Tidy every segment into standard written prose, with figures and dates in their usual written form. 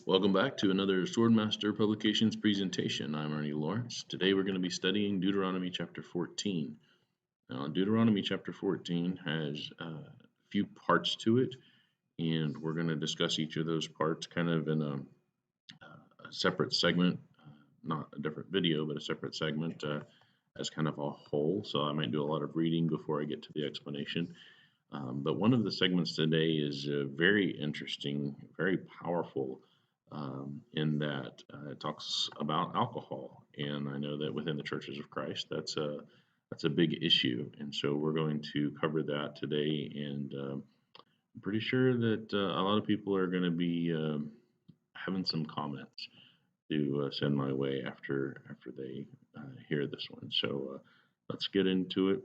Welcome back to another Swordmaster Publications presentation. I'm Ernie Lawrence. Today we're going to be studying Deuteronomy chapter 14. Now, Deuteronomy chapter 14 has a few parts to it, and we're going to discuss each of those parts kind of in a separate segment, not a different video, but a separate segment as kind of a whole. So I might do a lot of reading before I get to the explanation. But one of the segments today is very interesting, very powerful, in that it talks about alcohol, and I know that within the churches of Christ, that's a big issue, and so we're going to cover that today. And I'm pretty sure that a lot of people are going to be having some comments to send my way after they hear this one. So let's get into it,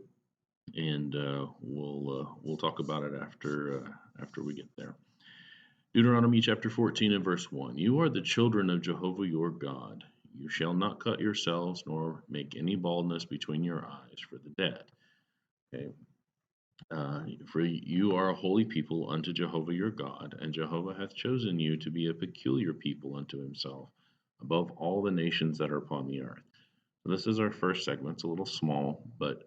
and we'll talk about it after we get there. Deuteronomy chapter 14 and verse 1. You are the children of Jehovah your God. You shall not cut yourselves, nor make any baldness between your eyes for the dead. Okay. For you are a holy people unto Jehovah your God, and Jehovah hath chosen you to be a peculiar people unto himself, above all the nations that are upon the earth. So this is our first segment. It's a little small, but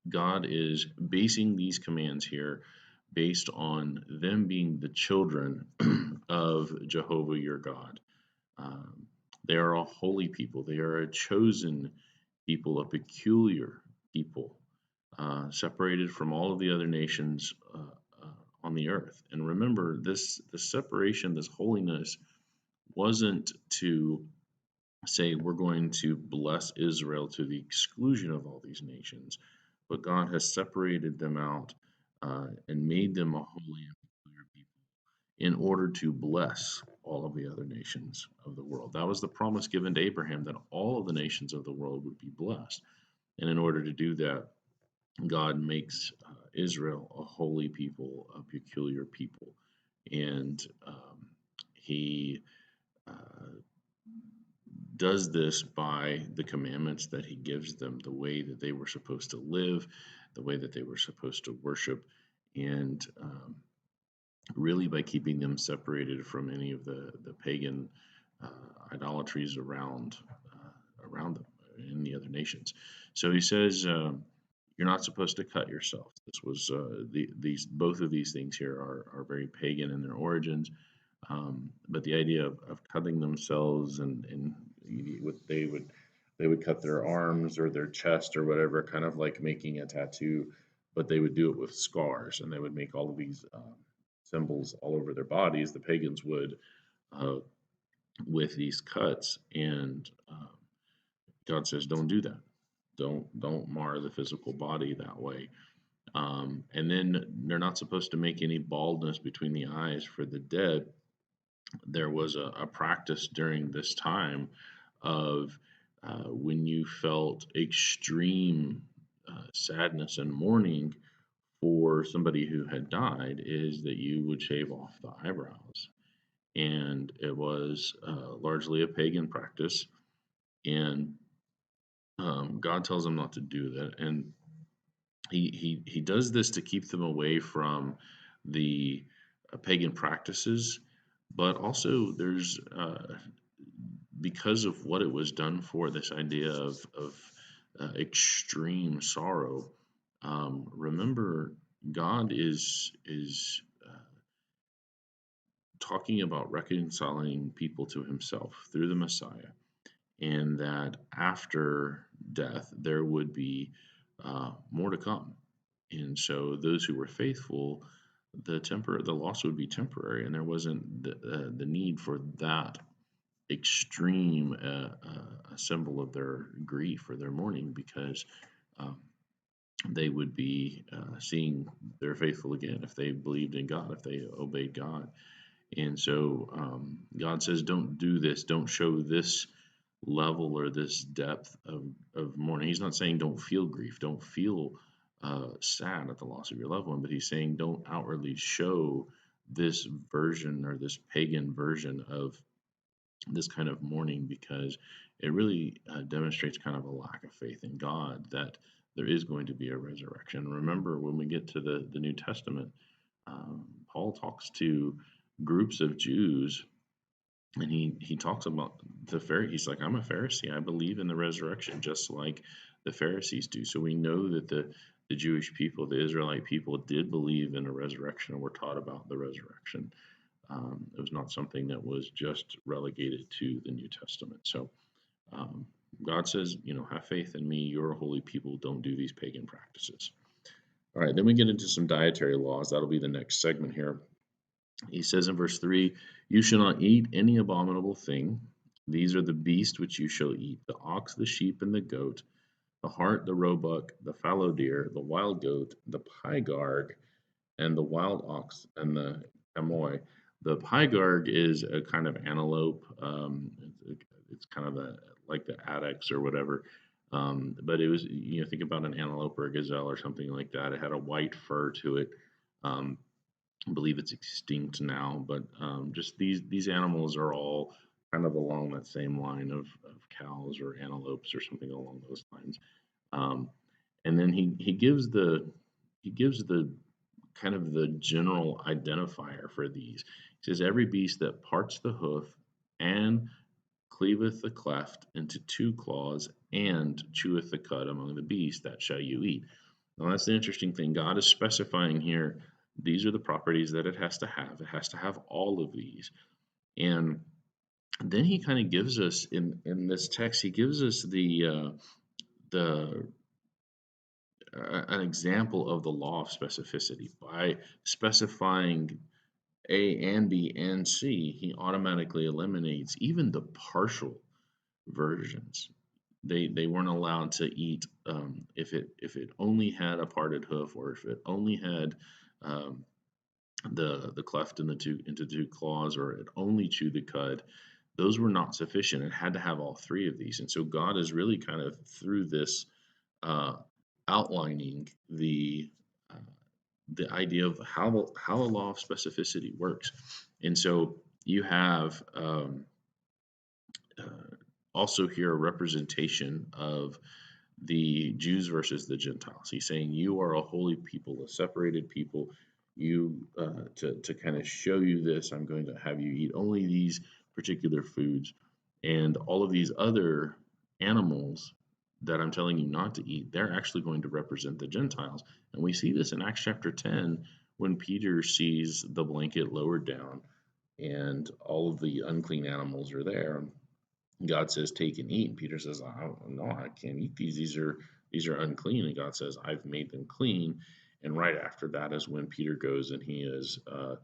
God is basing these commands here based on them being the children of Jehovah your God. They are a holy people. They are a chosen people, a peculiar people, separated from all of the other nations on the earth. And remember, this separation, this holiness, wasn't to say we're going to bless Israel to the exclusion of all these nations, but God has separated them out and made them a holy and peculiar people in order to bless all of the other nations of the world. That was the promise given to Abraham, that all of the nations of the world would be blessed. And in order to do that, God makes Israel a holy people, a peculiar people. And he does this by the commandments that he gives them, the way that they were supposed to live, the way that they were supposed to worship, and really by keeping them separated from any of the pagan idolatries around them in the other nations. So he says, you're not supposed to cut yourself. This was these both of these things here are very pagan in their origins. But the idea of cutting themselves and they would cut their arms or their chest or whatever, kind of like making a tattoo, but they would do it with scars, and they would make all of these symbols all over their bodies. The pagans would uh, with these cuts, and God says, "Don't do that. Don't mar the physical body that way." And then they're not supposed to make any baldness between the eyes for the dead. There was a practice during this time of when you felt extreme sadness and mourning for somebody who had died, is that you would shave off the eyebrows. And it was largely a pagan practice. And God tells them not to do that. And he does this to keep them away from the pagan practices, but also there's because of what it was done for, this idea of extreme sorrow. Remember, God is talking about reconciling people to Himself through the Messiah, and that after death there would be more to come. And so those who were faithful, the loss would be temporary, and there wasn't the need for that extreme a symbol of their grief or their mourning, because um, they would be seeing they're faithful again if they believed in God, if they obeyed God. And so God says, don't do this, don't show this level or this depth of mourning. He's not saying don't feel grief, don't feel sad at the loss of your loved one, but he's saying don't outwardly show this version or this pagan version of this kind of mourning, because it really demonstrates kind of a lack of faith in God, that there is going to be a resurrection. Remember, when we get to the New Testament, Paul talks to groups of Jews And he talks about the Pharisee. He's like, I'm a Pharisee. I believe in the resurrection, just like the Pharisees do. So we know that the Jewish people, the Israelite people, did believe in a resurrection and were taught about the resurrection. It was not something that was just relegated to the New Testament. So um, God says, have faith in me. You're a holy people. Don't do these pagan practices. All right, then we get into some dietary laws. That'll be the next segment here. He says in verse 3, you shall not eat any abominable thing. These are the beasts which you shall eat, the ox, the sheep, and the goat, the hart, the roebuck, the fallow deer, the wild goat, the pygarg, and the wild ox, and the chamois. The pygarg is a kind of antelope. It's kind of like the addax or whatever. But it was, think about an antelope or a gazelle or something like that. It had a white fur to it. Um, I believe it's extinct now, but just these animals are all kind of along that same line of cows or antelopes or something along those lines. Um, and then he gives the kind of the general identifier for these. He says, every beast that parts the hoof and cleaveth the cleft into two claws and cheweth the cud among the beasts, that shall you eat. Now that's the interesting thing. God is specifying here these are the properties that it has to have. It has to have all of these. And then he kind of gives us in this text, he gives us the an example of the law of specificity. By specifying A and B and C, he automatically eliminates even the partial versions. They weren't allowed to eat if it only had a parted hoof, or if it only had um, the cleft in the two into two claws, or it only chewed the cud. Those were not sufficient. It had to have all three of these. And so God is really kind of through this uh, outlining uh, the idea of how a law of specificity works. And so you have uh, also here a representation of the Jews versus the Gentiles. He's saying you are a holy people, a separated people. You to kind of show you this, I'm going to have you eat only these particular foods, and all of these other animals that I'm telling you not to eat, they're actually going to represent the Gentiles. And we see this in Acts chapter 10 when Peter sees the blanket lowered down and all of the unclean animals are there. God says, "Take and eat." And Peter says, "No, I can't eat these. These are unclean." And God says, "I've made them clean." And right after that is when Peter goes and he is uh,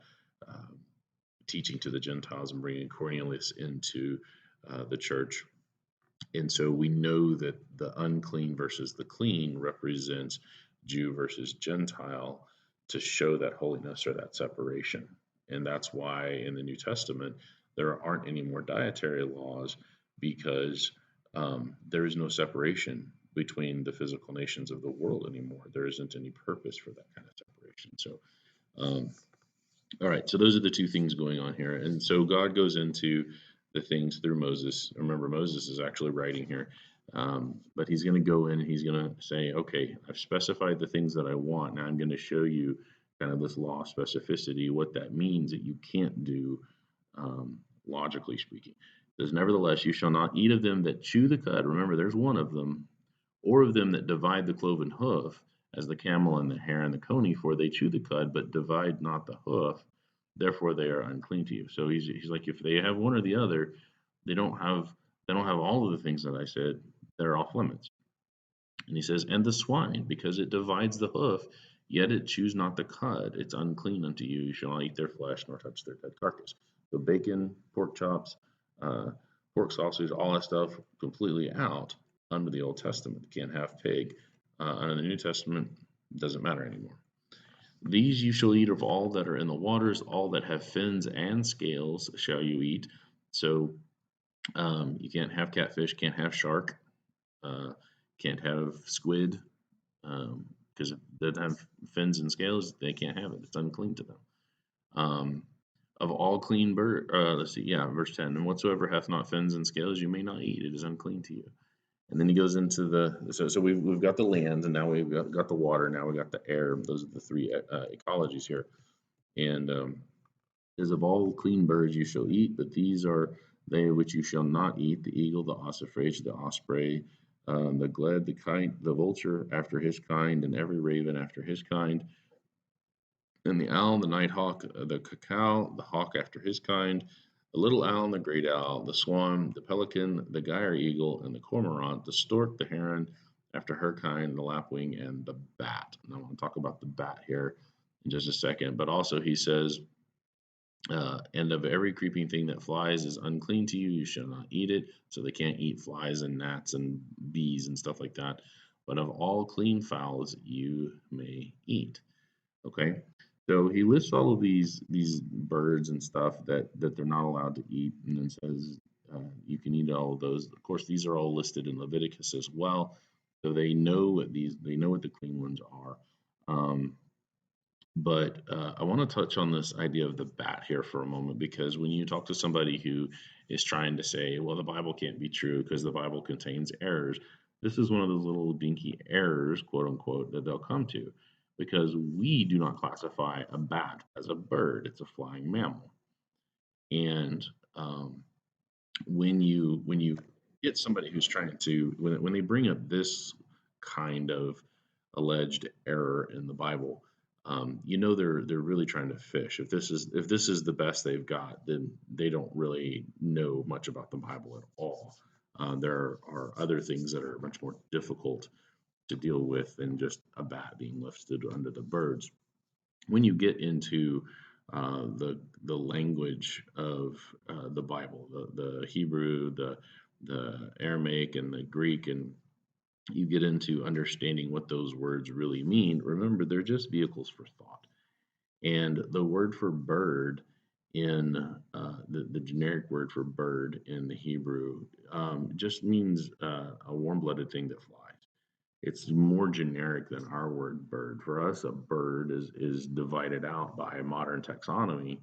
teaching to the Gentiles and bringing Cornelius into the church. And so we know that the unclean versus the clean represents Jew versus Gentile to show that holiness or that separation. And that's why in the New Testament there aren't any more dietary laws, because there is no separation between the physical nations of the world anymore. There isn't any purpose for that kind of separation. So, um, all right, so those are the two things going on here. And so God goes into the things through Moses. Remember, Moses is actually writing here. But he's going to go in and he's going to say, okay, I've specified the things that I want. Now I'm going to show you kind of this law of specificity, what that means that you can't do, logically speaking. It says, nevertheless, you shall not eat of them that chew the cud. Remember, there's one of them, or of them that divide the cloven hoof, as the camel and the hare and the coney, for they chew the cud, but divide not the hoof, therefore they are unclean to you. So he's like, if they have one or the other, they don't have all of the things that I said, they're off limits. And he says, and the swine, because it divides the hoof, yet it chews not the cud, it's unclean unto you. You shall not eat their flesh nor touch their dead carcass. So bacon, pork chops, uh, pork sausage, all that stuff completely out under the Old Testament. You can't have pig. Under the New Testament, it doesn't matter anymore. These you shall eat of all that are in the waters, all that have fins and scales shall you eat. So you can't have catfish, can't have shark, uh, can't have squid, because if they have fins and scales, they can't have it. It's unclean to them. Um, of all clean bird, let's see, yeah, verse 10, and whatsoever hath not fins and scales, you may not eat. It is unclean to you. And then he goes into so we've got the land, and now we've got the water. Now we got the air. Those are the three ecologies here. And Is of all clean birds you shall eat, but these are they which you shall not eat: the eagle, the ossifrage, the osprey, the gled, the kite, the vulture after his kind, and every raven after his kind, and the owl, the nighthawk, the cacao, the hawk after his kind, the little owl, and the great owl, the swan, the pelican, the gyre eagle, and the cormorant, the stork, the heron after her kind, the lapwing, and the bat. And I want to talk about the bat here in just a second. But also he says, and of every creeping thing that flies is unclean to you, you shall not eat it. So they can't eat flies and gnats and bees and stuff like that. But of all clean fowls you may eat. Okay. So he lists all of these birds and stuff that they're not allowed to eat, and then says you can eat all of those. Of course, these are all listed in Leviticus as well, so they know what the clean ones are. Um, but I want to touch on this idea of the bat here for a moment, because when you talk to somebody who is trying to say, well, the Bible can't be true because the Bible contains errors, this is one of those little dinky errors, quote unquote, that they'll come to, because we do not classify a bat as a bird, it's a flying mammal. And when you get somebody who's trying to when they bring up this kind of alleged error in the Bible, they're really trying to fish. If this is the best they've got, then they don't really know much about the Bible at all. There are other things that are much more difficult to deal with than just a bat being listed under the birds. When you get into the language of the Bible, the Hebrew, the Aramaic, and the Greek, and you get into understanding what those words really mean, remember they're just vehicles for thought. And the word for bird in the generic word for bird in the Hebrew just means a warm-blooded thing that flies. It's more generic than our word bird. For us, a bird is divided out by modern taxonomy,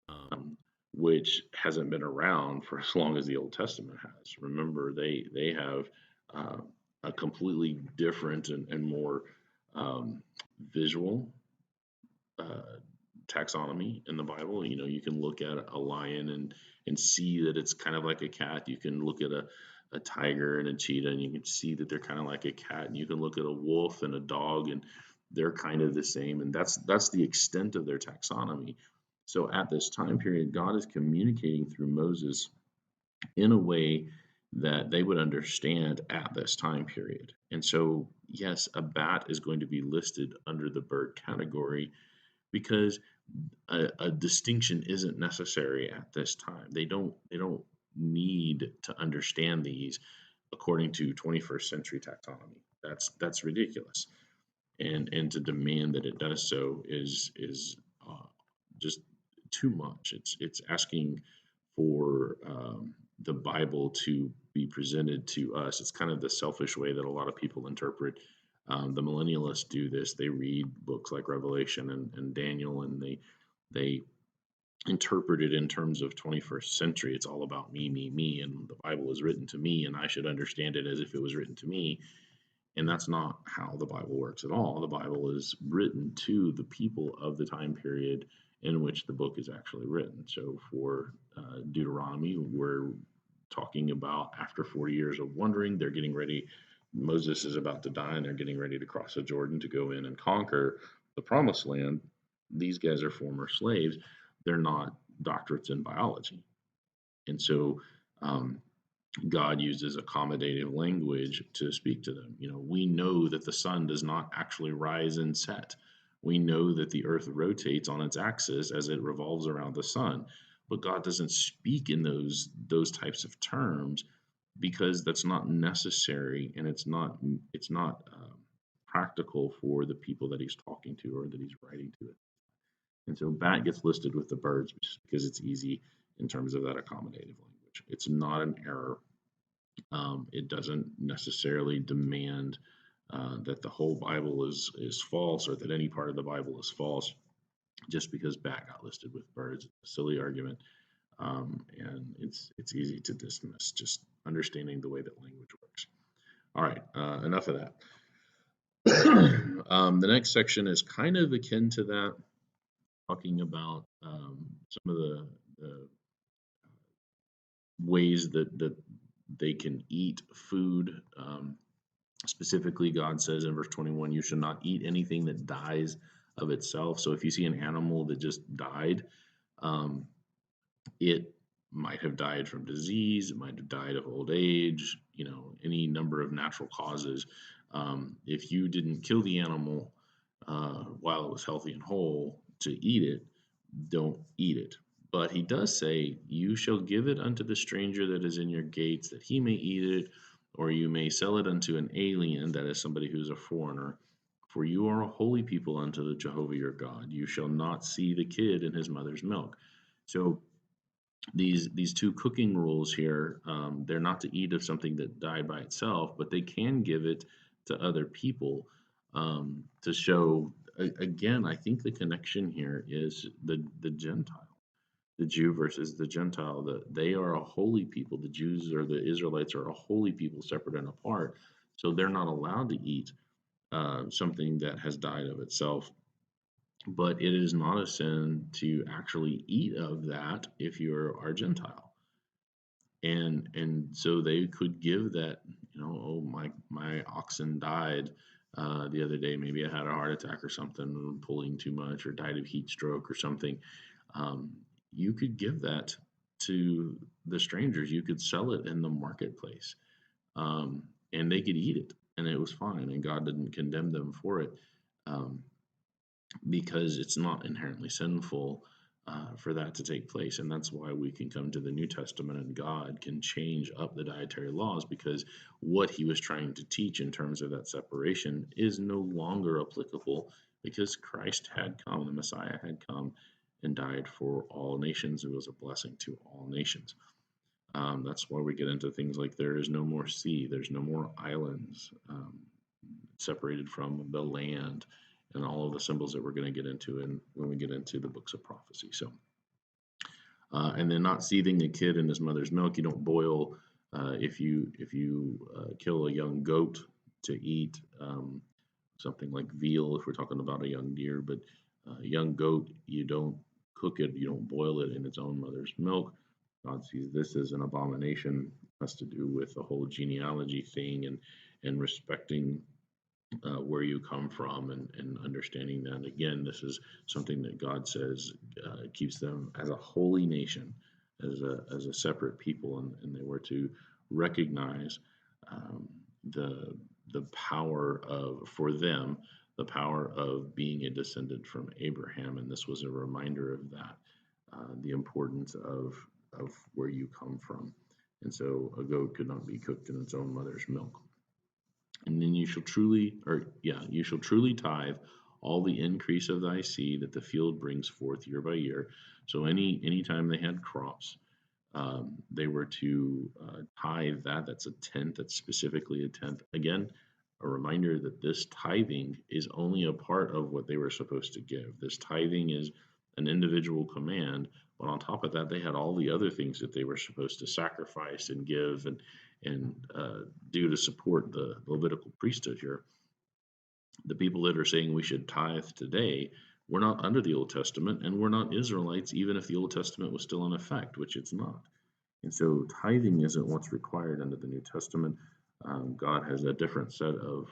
um, which hasn't been around for as long as the Old Testament has. Remember, they have uh, a completely different and more visual uh, taxonomy in the Bible. You can look at a lion and see that it's kind of like a cat. You can look at a tiger and a cheetah, and you can see that they're kind of like a cat. And you can look at a wolf and a dog, and they're kind of the same. And that's the extent of their taxonomy. So at this time period, God is communicating through Moses in a way that they would understand at this time period. And so, yes, a bat is going to be listed under the bird category because a distinction isn't necessary at this time. They don't need to understand these according to 21st century taxonomy. That's ridiculous, and to demand that it does so is just too much. It's asking for the Bible to be presented to us. It's kind of the selfish way that a lot of people interpret. The millennialists do this. They read books like Revelation and Daniel, and they interpret it in terms of 21st century. It's all about me, me, me, and the Bible is written to me, and I should understand it as if it was written to me. And that's not how the Bible works at all. The Bible is written to the people of the time period in which the book is actually written. So for Deuteronomy, we're talking about after 40 years of wandering, they're getting ready. Moses is about to die, and they're getting ready to cross the Jordan to go in and conquer the promised land. These guys are former slaves. They're not doctorates in biology. And so God uses accommodative language to speak to them. We know that the sun does not actually rise and set. We know that the earth rotates on its axis as it revolves around the sun. But God doesn't speak in those types of terms because that's not necessary, and it's not practical for the people that he's talking to or that he's writing to it. And so bat gets listed with the birds just because it's easy in terms of that accommodative language. It's not an error. It doesn't necessarily demand that the whole Bible is false or that any part of the Bible is false just because bat got listed with birds. It's a silly argument, and it's easy to dismiss. Just understanding the way that language works. All right, enough of that. The next section is kind of akin to that. talking about some of the ways that they can eat food. Specifically, God says in verse 21, you should not eat anything that dies of itself. So if you see an animal that just died, um, it might have died from disease, it might have died of old age, any number of natural causes. If you didn't kill the animal while it was healthy and whole to eat it, don't eat it. But he does say, you shall give it unto the stranger that is in your gates, that he may eat it, or you may sell it unto an alien, that is somebody who's a foreigner. For you are a holy people unto the Jehovah your God. You shall not see the kid in his mother's milk. So these two cooking rules here, they're not to eat of something that died by itself, but they can give it to other people to show. Again, I think the connection here is the Gentile, the Jew versus the Gentile. That they are a holy people. The Jews or the Israelites are a holy people, separate and apart. So they're not allowed to eat something that has died of itself. But it is not a sin to actually eat of that if you're a Gentile. And so they could give that, oh, my oxen died the other day. Maybe I had a heart attack or something, pulling too much, or died of heat stroke or something. um, you could give that to the strangers. You could sell it in the marketplace, and they could eat it, and it was fine, and God didn't condemn them for it. um, because it's not inherently sinful for that to take place. And that's why we can come to the New Testament and God can change up the dietary laws, because what he was trying to teach in terms of that separation is no longer applicable, because Christ had come, the Messiah had come and died for all nations. It was a blessing to all nations. That's why we get into things like there is no more sea, there's no more islands separated from the land, and all of the symbols that we're going to get into and when we get into the books of prophecy. So, and then not seething a kid in his mother's milk. You don't boil if you kill a young goat to eat something like veal, if we're talking about a young deer. But a young goat, you don't cook it, you don't boil it in its own mother's milk. God sees this as an abomination. It has to do with the whole genealogy thing and respecting where you come from, and understanding that. Again, this is something that God says keeps them as a holy nation, as a separate people, and they were to recognize um, the the power of for them the power of being a descendant from Abraham, and this was a reminder of that, the importance of where you come from. And so a goat could not be cooked in its own mother's milk. And then you shall truly tithe all the increase of thy seed that the field brings forth year by year. So anytime they had crops, they were to tithe that. That's a tenth. That's specifically a tenth. Again, a reminder that this tithing is only a part of what they were supposed to give. This tithing is an individual command, but on top of that, they had all the other things that they were supposed to sacrifice and give and do to support the Levitical priesthood here. The people that are saying we should tithe today, we're not under the Old Testament, and we're not Israelites, even if the Old Testament was still in effect, which it's not. And so tithing isn't what's required under the New Testament. God has a different set of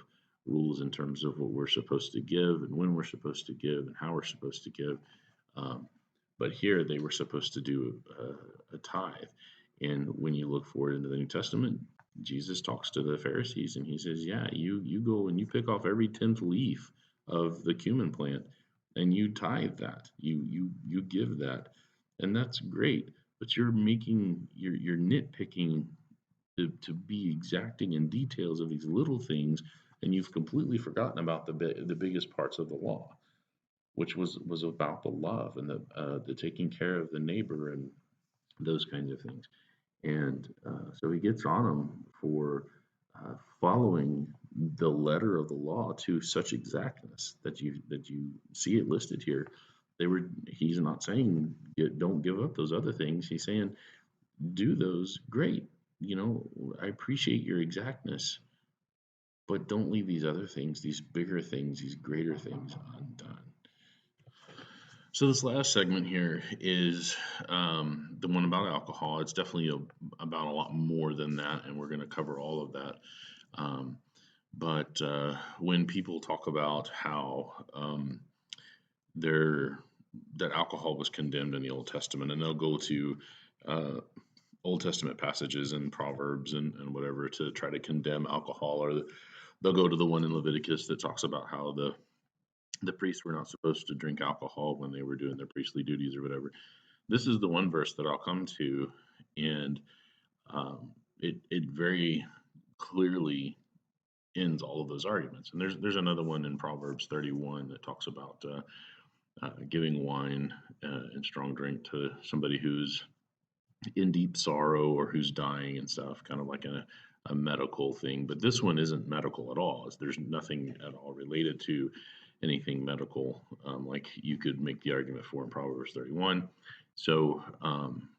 rules in terms of what we're supposed to give and when we're supposed to give and how we're supposed to give. Um, but here they were supposed to do a tithe. And when you look forward into the New Testament, Jesus talks to the Pharisees and he says, yeah, you go and you pick off every 10th leaf of the cumin plant and you tithe that. You give that. And that's great. But you're nitpicking to be exacting in details of these little things, and you've completely forgotten about the biggest parts of the law, which was about the love and the taking care of the neighbor and those kinds of things. And so he gets on them for following the letter of the law to such exactness that you see it listed here. He's not saying don't give up those other things. He's saying do those, great. I appreciate your exactness, but don't leave these other things, these bigger things, these greater things undone. So this last segment here is the one about alcohol. It's definitely about a lot more than that, and we're going to cover all of that. Um, but when people talk about how they're that alcohol was condemned in the Old Testament, and they'll go to uh, Old Testament passages and Proverbs and whatever to try to condemn alcohol, or they'll go to the one in Leviticus that talks about how the priests were not supposed to drink alcohol when they were doing their priestly duties or whatever. This is the one verse that I'll come to, and it very clearly ends all of those arguments. And there's another one in Proverbs 31 that talks about giving wine and strong drink to somebody who's in deep sorrow or who's dying and stuff, kind of like a medical thing. But this one isn't medical at all. There's nothing at all related to anything medical, like you could make the argument for in Proverbs 31. So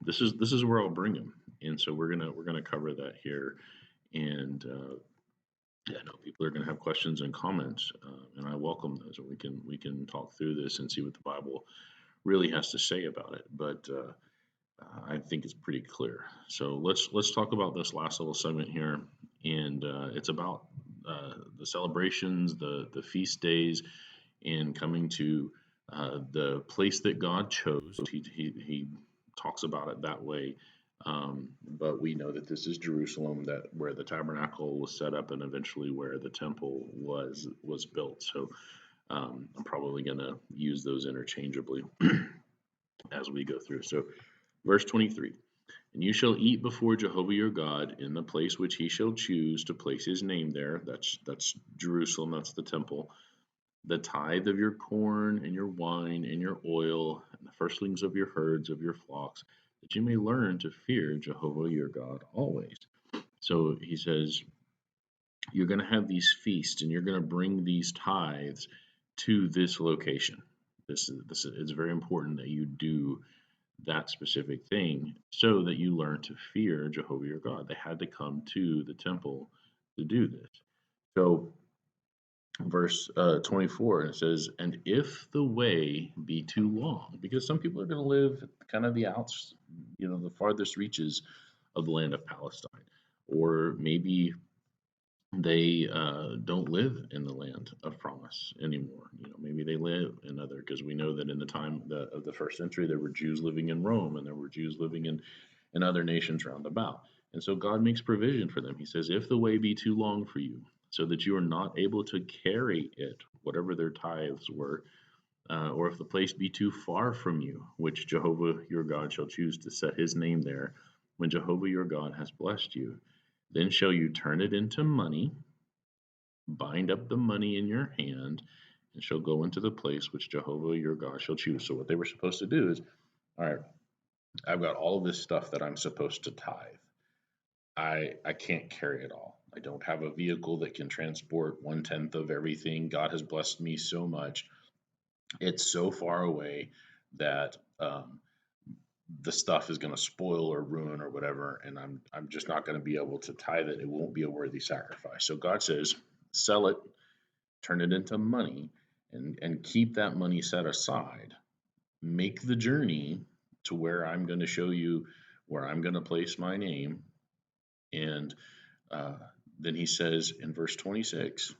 this is where I'll bring them, and so we're gonna cover that here, and yeah, I know people are gonna have questions and comments, and I welcome those, and we can talk through this and see what the Bible really has to say about it. But I think it's pretty clear. So let's talk about this last little segment here, and it's about the celebrations, the feast days, and coming to the place that God chose. He talks about it that way, but we know that this is Jerusalem, that where the tabernacle was set up, and eventually where the temple was built. So I'm probably going to use those interchangeably as we go through. So verse 23. And you shall eat before Jehovah your God in the place which he shall choose to place his name there. That's Jerusalem, that's the temple. The tithe of your corn and your wine and your oil and the firstlings of your herds of your flocks, that you may learn to fear Jehovah your God always. So he says, you're going to have these feasts and you're going to bring these tithes to this location. It's very important that you do that specific thing so that you learn to fear Jehovah your God. They had to come to the temple to do this. So verse 24, and it says, and if the way be too long, because some people are going to live kind of the outs, the farthest reaches of the land of Palestine, or maybe they don't live in the land of promise anymore. Maybe they live in other, because we know that in the time of the first century, there were Jews living in Rome and there were Jews living in other nations round about. And so God makes provision for them. He says, if the way be too long for you, so that you are not able to carry it, whatever their tithes were, or if the place be too far from you, which Jehovah your God shall choose to set his name there, when Jehovah your God has blessed you, then shall you turn it into money, bind up the money in your hand, and shall go into the place which Jehovah your God shall choose. So what they were supposed to do is, all right, I've got all of this stuff that I'm supposed to tithe. I can't carry it all. I don't have a vehicle that can transport 1/10 of everything. God has blessed me so much. It's so far away that the stuff is going to spoil or ruin or whatever, and I'm just not going to be able to tithe it. It won't be a worthy sacrifice. So God says, sell it, turn it into money, and keep that money set aside. Make the journey to where I'm going to show you where I'm going to place my name. And then he says in verse 26,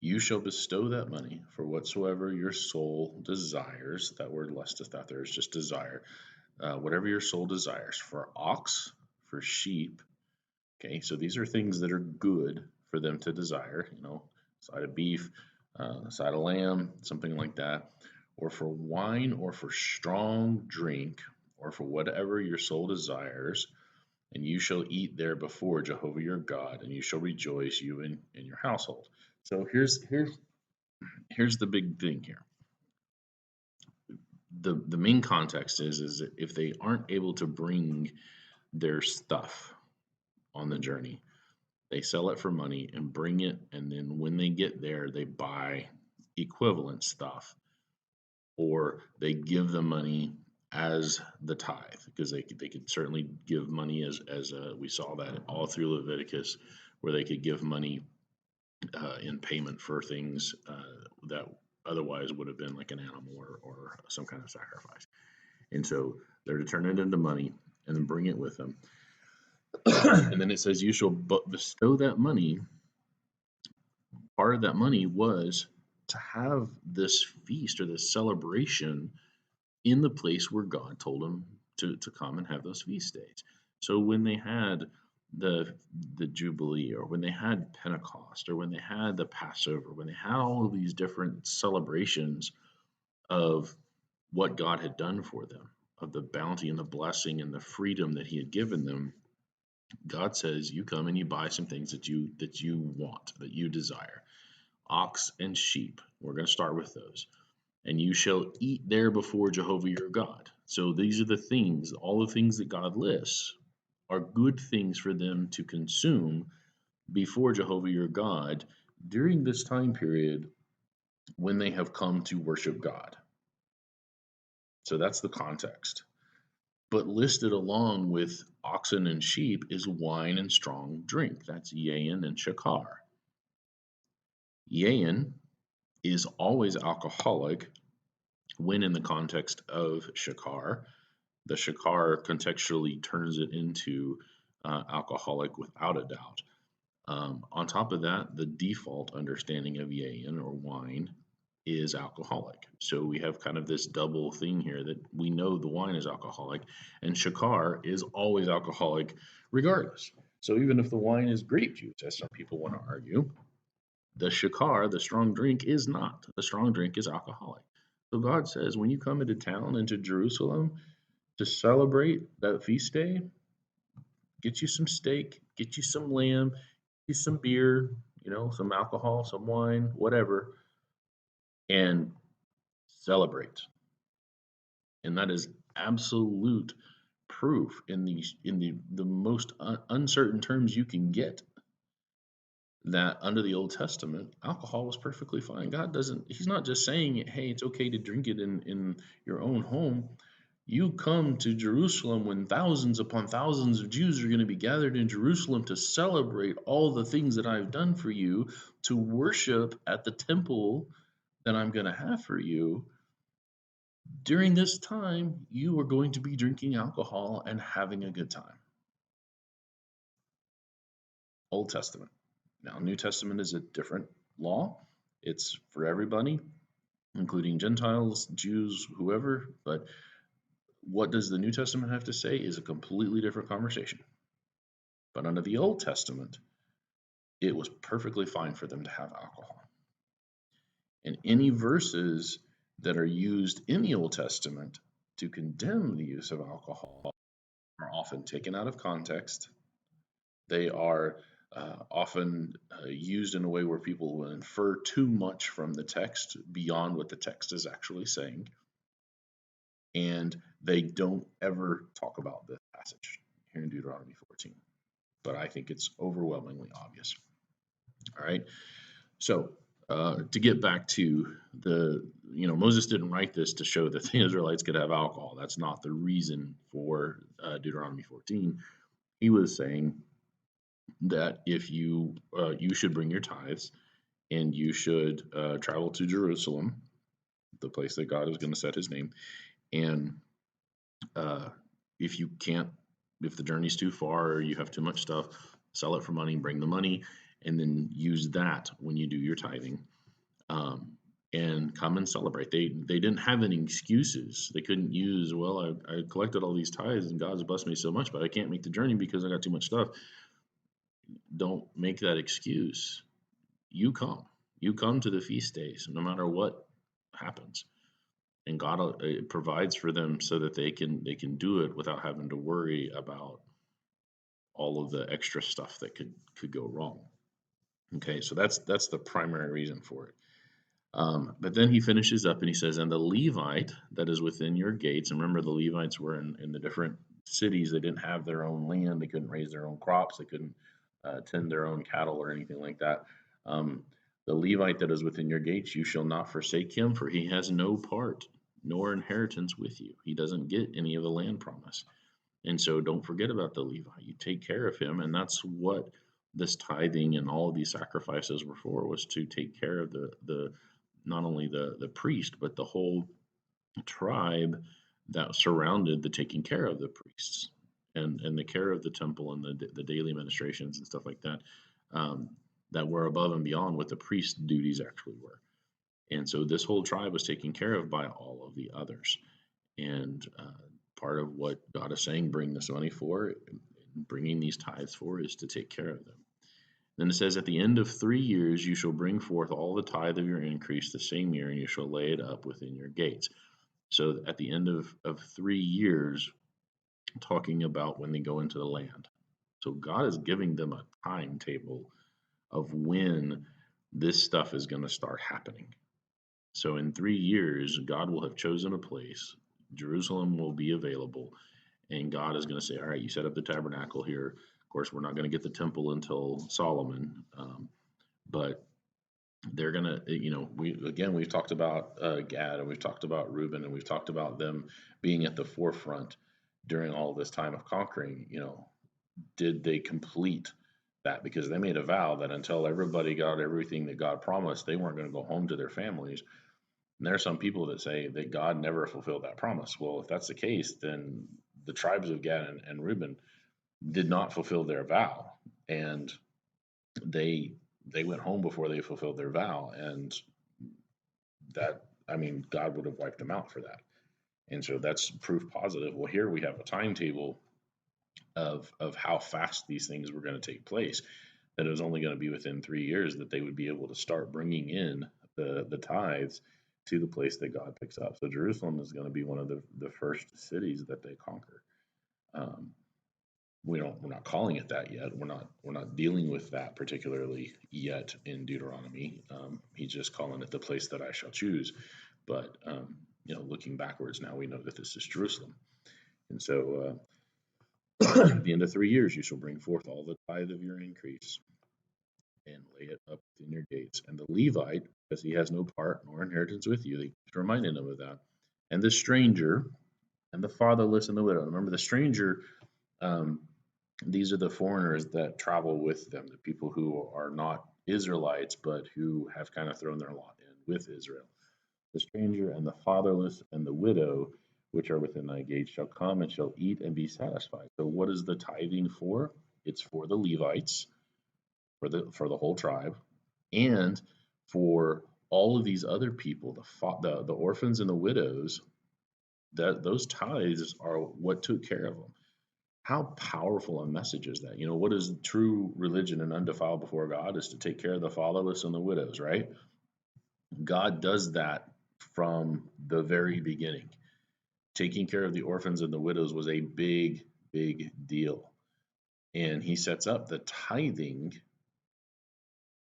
you shall bestow that money for whatsoever your soul desires. That word lusteth out there is just desire. Whatever your soul desires, for ox, for sheep. Okay, so these are things that are good for them to desire, side of beef, side of lamb, something like that, or for wine, or for strong drink, or for whatever your soul desires, and you shall eat there before Jehovah your God, and you shall rejoice, you and your household. So here's the big thing here. The main context is that if they aren't able to bring their stuff on the journey, they sell it for money and bring it, and then when they get there, they buy equivalent stuff, or they give the money as the tithe, because they could certainly give money as we saw that all through Leviticus, where they could give money in payment for things that otherwise would have been like an animal or some kind of sacrifice. And so they're to turn it into money and then bring it with them. And then it says, you shall bestow that money. Part of that money was to have this feast or this celebration in the place where God told them to come and have those feast days. So when they had the Jubilee, or when they had Pentecost, or when they had the Passover, when they had all of these different celebrations of what God had done for them, of the bounty and the blessing and the freedom that He had given them, God says, you come and you buy some things that you want, that you desire. Ox and sheep. We're going to start with those. And you shall eat there before Jehovah your God. So these are the things, all the things that God lists are good things for them to consume before Jehovah your God during this time period when they have come to worship God. So that's the context. But listed along with oxen and sheep is wine and strong drink. That's yayin and shakar. Yayin is always alcoholic when in the context of shakar. The shakar contextually turns it into alcoholic without a doubt. On top of that, the default understanding of yayin or wine is alcoholic. So we have kind of this double thing here that we know the wine is alcoholic, and shakar is always alcoholic regardless. So even if the wine is grape juice, as some people want to argue, the shakar, the strong drink, is not. The strong drink is alcoholic. So God says, when you come into town, into Jerusalem, to celebrate that feast day, get you some steak, get you some lamb, get you some beer, some alcohol, some wine, whatever, and celebrate. And that is absolute proof in the most uncertain terms you can get that under the Old Testament, alcohol was perfectly fine. God doesn't, He's not just saying, hey, it's okay to drink it in your own home. You come to Jerusalem when thousands upon thousands of Jews are going to be gathered in Jerusalem to celebrate all the things that I've done for you, to worship at the temple that I'm going to have for you. During this time, you are going to be drinking alcohol and having a good time. Old Testament. Now, New Testament is a different law. It's for everybody, including Gentiles, Jews, whoever. But what does the New Testament have to say is a completely different conversation. But under the Old Testament, it was perfectly fine for them to have alcohol. And any verses that are used in the Old Testament to condemn the use of alcohol are often taken out of context. They are often used in a way where people will infer too much from the text beyond what the text is actually saying. And they don't ever talk about this passage here in Deuteronomy 14. But I think it's overwhelmingly obvious. All right. So to get back to Moses didn't write this to show that the Israelites could have alcohol. That's not the reason for Deuteronomy 14. He was saying that if you should bring your tithes and you should travel to Jerusalem, the place that God is going to set His name, and if you can't, if the journey's too far or you have too much stuff, sell it for money, bring the money, and then use that when you do your tithing, and come and celebrate. They didn't have any excuses. They couldn't use, well, I collected all these tithes and God's blessed me so much, but I can't make the journey because I got too much stuff. Don't make that excuse. You come to the feast days, no matter what happens, and God provides for them so that they can do it without having to worry about all of the extra stuff that could go wrong. Okay, so that's the primary reason for it. But then he finishes up and he says, and the Levite that is within your gates, and remember the Levites were in the different cities. They didn't have their own land. They couldn't raise their own crops. They couldn't tend their own cattle or anything like that. The Levite that is within your gates, you shall not forsake him, for he has no part nor inheritance with you. He doesn't get any of the land promise. And so don't forget about the Levite. You take care of him. And that's what this tithing and all of these sacrifices were for, was to take care of the not only the priest, but the whole tribe that surrounded the taking care of the priests and the care of the temple and the daily ministrations and stuff like that, um, that were above and beyond what the priest's duties actually were. And so this whole tribe was taken care of by all of the others. And part of what God is saying, bring this money for, bringing these tithes for, is to take care of them. Then it says, at the end of 3 years, you shall bring forth all the tithe of your increase the same year, and you shall lay it up within your gates. So at the end of 3 years, talking about when they go into the land. So God is giving them a timetable of when this stuff is going to start happening. So in 3 years, God will have chosen a place. Jerusalem will be available. And God is going to say, all right, you set up the tabernacle here. Of course, we're not going to get the temple until Solomon. But they're going to, we've talked about Gad, and we've talked about Reuben, and we've talked about them being at the forefront during all this time of conquering. Did they complete that? Because they made a vow that until everybody got everything that God promised, they weren't going to go home to their families. And there are some people that say that God never fulfilled that promise. Well, if that's the case, then the tribes of Gad and Reuben did not fulfill their vow, and they went home before they fulfilled their vow, and God would have wiped them out for that. And so that's proof positive. Well, here we have a timetable of how fast these things were going to take place, that it was only going to be within 3 years that they would be able to start bringing in the tithes to the place that God picks up. So Jerusalem is going to be one of the first cities that they conquer. We're not calling it that yet. We're not dealing with that particularly yet in Deuteronomy. He's just calling it the place that I shall choose. But looking backwards now, we know that this is Jerusalem. And so at the end of 3 years, you shall bring forth all the tithe of your increase and lay it up within your gates. And the Levite, because he has no part nor inheritance with you, they keep reminding him of that. And the stranger and the fatherless and the widow. Remember, the stranger, these are the foreigners that travel with them, the people who are not Israelites, but who have kind of thrown their lot in with Israel. The stranger and the fatherless and the widow, which are within thy gates, shall come and shall eat and be satisfied. So what is the tithing for? It's for the Levites, for the whole tribe, and for all of these other people, the orphans and the widows. That those tithes are what took care of them. How powerful a message is that? What is true religion and undefiled before God is to take care of the fatherless and the widows, right? God does that from the very beginning. Taking care of the orphans and the widows was a big, big deal. And he sets up the tithing.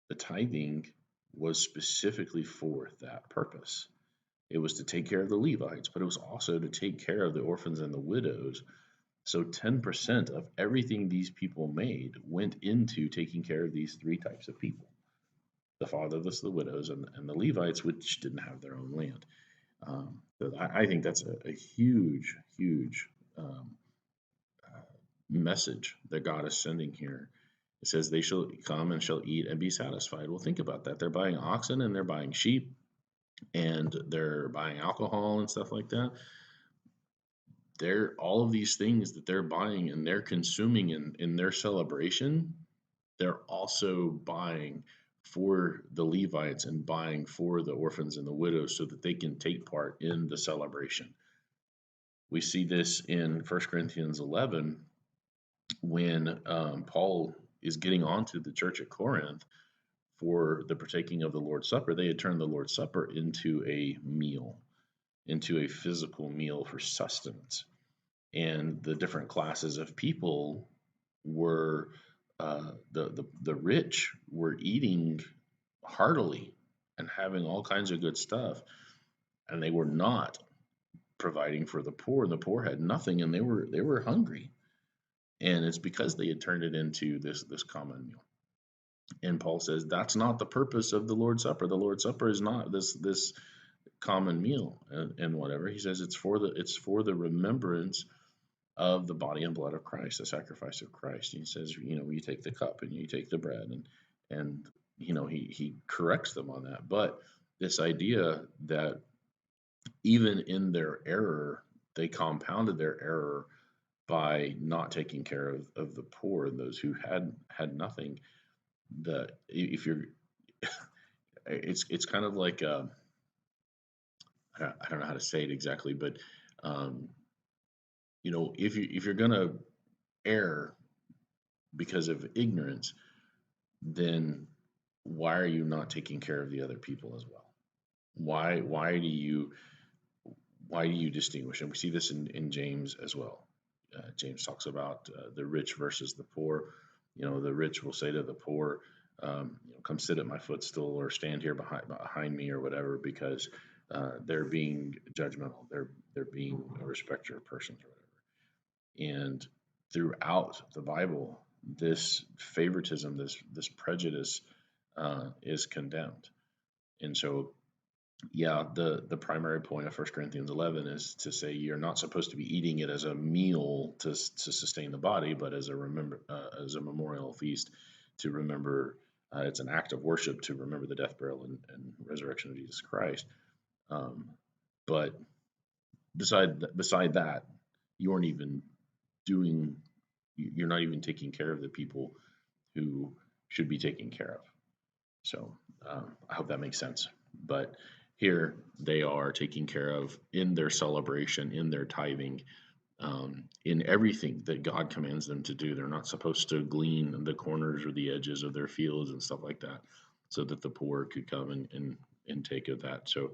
The tithing was specifically for that purpose. It was to take care of the Levites, but it was also to take care of the orphans and the widows. So 10% of everything these people made went into taking care of these three types of people: the fatherless, the widows, and the Levites, which didn't have their own land. So I think that's a huge, huge message that God is sending here. It says they shall come and shall eat and be satisfied. Well, think about that. They're buying oxen and they're buying sheep and they're buying alcohol and stuff like that. They're all of these things that they're buying and they're consuming in their celebration. They're also buying for the Levites and buying for the orphans and the widows so that they can take part in the celebration. We see this in 1 Corinthians 11 when Paul is getting onto the church at Corinth for the partaking of the Lord's Supper. They had turned the Lord's Supper into a meal, into a physical meal for sustenance. And the different classes of people were the rich were eating heartily and having all kinds of good stuff, and they were not providing for the poor. The poor had nothing, and they were hungry, and it's because they had turned it into this common meal. And Paul says that's not the purpose of the Lord's Supper. The Lord's Supper is not this common meal and whatever. He says it's for the remembrance of the body and blood of Christ, the sacrifice of Christ. He says, you take the cup and you take the bread, and he corrects them on that. But this idea that even in their error, they compounded their error by not taking care of the poor and those who had nothing. If you're, it's kind of like I don't know how to say it exactly, but um, if you're gonna err because of ignorance, then why are you not taking care of the other people as well? Why do you distinguish? And we see this in James as well. James talks about the rich versus the poor. The rich will say to the poor, "Come sit at my footstool or stand here behind me or whatever," because they're being judgmental. They're being a respecter of persons or whatever. And throughout the Bible, this favoritism, this prejudice, is condemned. And so, yeah, the primary point of 1 Corinthians 11 is to say you're not supposed to be eating it as a meal to sustain the body, but as a memorial feast to remember. It's an act of worship to remember the death, burial, and resurrection of Jesus Christ. Um, but beside that, you aren't even doing. You're not even taking care of the people who should be taken care of. So I hope that makes sense. But here they are taking care of in their celebration, in their tithing, in everything that God commands them to do. They're not supposed to glean the corners or the edges of their fields and stuff like that, so that the poor could come and take of that. So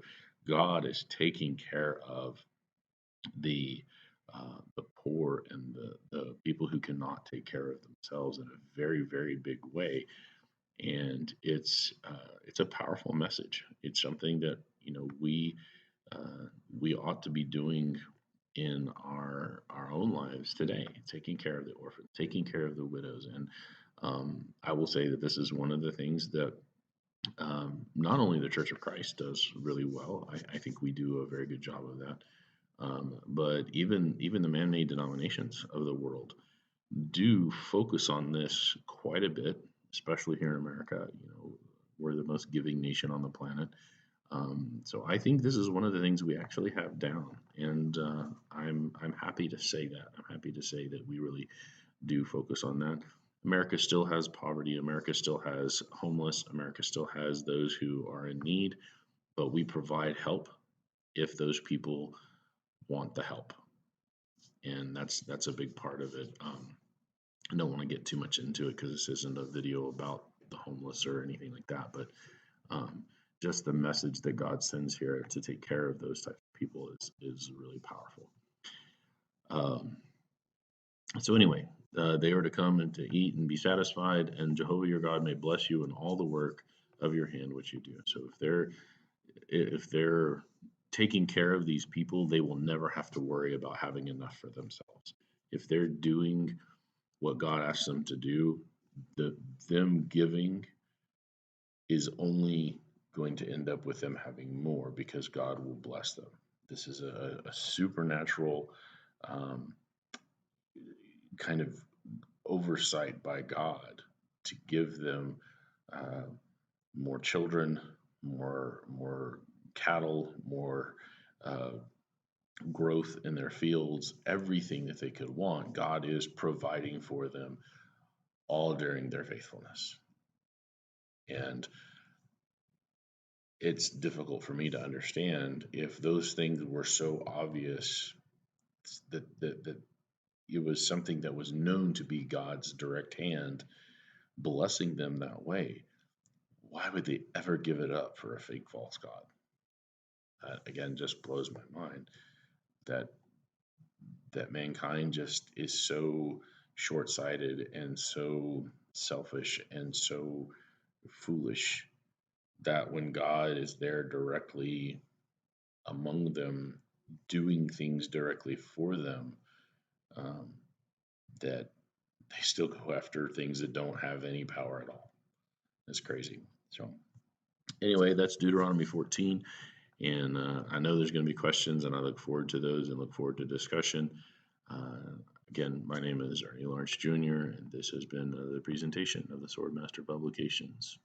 God is taking care of the the poor and the people who cannot take care of themselves in a very, very big way. And it's a powerful message. It's something that we ought to be doing in our own lives today, taking care of the orphans, taking care of the widows. And I will say that this is one of the things that not only the Church of Christ does really well. I think we do a very good job of that. But even the man-made denominations of the world do focus on this quite a bit, especially here in America. We're the most giving nation on the planet. So I think this is one of the things we actually have down, and I'm happy to say that. I'm happy to say that we really do focus on that. America still has poverty. America still has homeless. America still has those who are in need, but we provide help if those people want the help, and that's a big part of it. I don't want to get too much into it because this isn't a video about the homeless or anything like that, but um, just the message that God sends here to take care of those types of people is really powerful. Um, so anyway, they are to come and to eat and be satisfied, and Jehovah your God may bless you in all the work of your hand which you do. So if they're taking care of these people, they will never have to worry about having enough for themselves. If they're doing what God asks them to do, them giving is only going to end up with them having more because God will bless them. This is a supernatural um, kind of oversight by God to give them uh, more children, more cattle, more uh, growth in their fields, everything that they could want. God is providing for them all during their faithfulness. And it's difficult for me to understand if those things were so obvious that it was something that was known to be God's direct hand blessing them that way. Why would they ever give it up for a fake false God? That again just blows my mind that mankind just is so short-sighted and so selfish and so foolish that when God is there directly among them, doing things directly for them, um, that they still go after things that don't have any power at all. It's crazy. So, anyway, that's Deuteronomy 14. And I know there's going to be questions, and I look forward to those and look forward to discussion. Again, my name is Ernie Lawrence Jr., and this has been the presentation of the Swordmaster Publications.